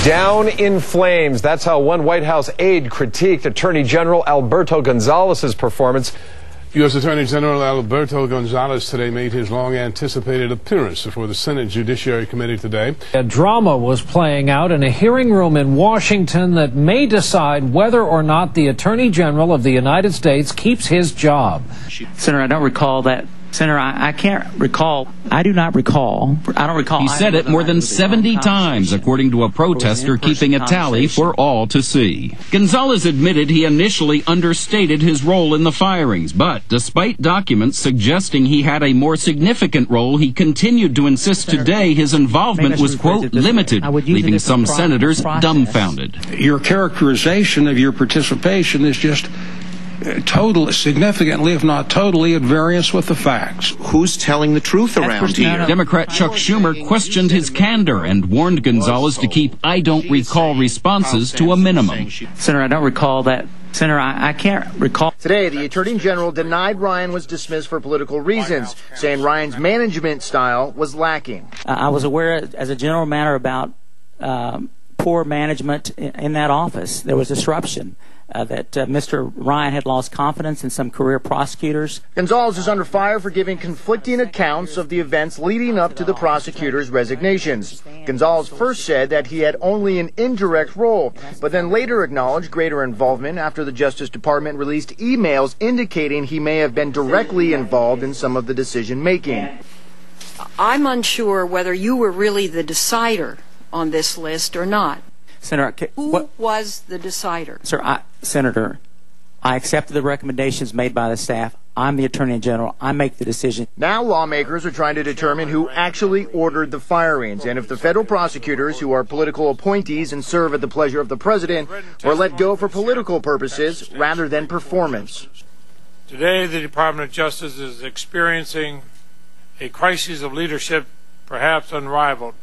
Down in flames. That's how one White House aide critiqued Attorney General Alberto Gonzales' performance. U.S. Attorney General Alberto Gonzales today made his long-anticipated appearance before the Senate Judiciary Committee today. A drama was playing out in a hearing room in Washington that may decide whether or not the Attorney General of the United States keeps his job. Senator, I don't recall that. Senator, I can't recall. I do not recall. I don't recall. He said it more than 70 times, according to a protester keeping a tally for all to see. Gonzales admitted he initially understated his role in the firings, but despite documents suggesting he had a more significant role, he continued to insist today his involvement was, quote, limited, leaving some senators dumbfounded. Your characterization of your participation is just significantly, if not totally, at variance with the facts. Who's telling the truth around here? Democrat Chuck Schumer questioned his candor and warned Gonzales to keep "I don't recall" responses to a minimum. Senator, I don't recall that. Senator, I can't recall. Today, the Attorney General denied Ryan was dismissed for political reasons, saying Ryan's management style was lacking. I was aware, as a general matter, about poor management in that office. There was disruption. That Mr. Ryan had lost confidence in some career prosecutors. Gonzales is under fire for giving conflicting accounts of the events leading up to the prosecutor's resignations. Gonzales first said that he had only an indirect role, but then later acknowledged greater involvement after the Justice Department released emails indicating he may have been directly involved in some of the decision-making. I'm unsure whether you were really the decider on this list or not. Senator, who was the decider? Senator, I accepted the recommendations made by the staff. I'm the Attorney General. I make the decision. Now lawmakers are trying to determine who actually ordered the firings and if the federal prosecutors, who are political appointees and serve at the pleasure of the president, were let go for political purposes rather than performance. Today, the Department of Justice is experiencing a crisis of leadership perhaps unrivaled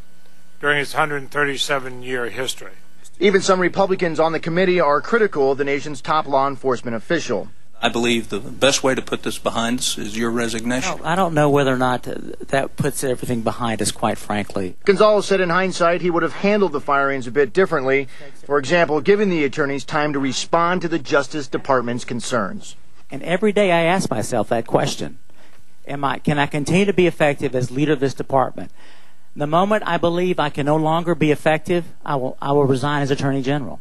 during its 137-year history. Even some Republicans on the committee are critical of the nation's top law enforcement official. I believe the best way to put this behind us is your resignation. I don't know whether or not that puts everything behind us, quite frankly. Gonzales said in hindsight he would have handled the firings a bit differently. For example, giving the attorneys time to respond to the Justice Department's concerns. And every day I ask myself that question. Can I continue to be effective as leader of this department? The moment I believe I can no longer be effective, I will resign as Attorney General.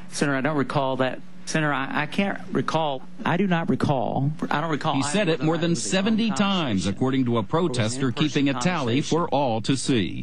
Senator, I don't recall that. Senator, I can't recall. I do not recall. I don't recall. He said it more than 70 times, according to a protester keeping a tally for all to see.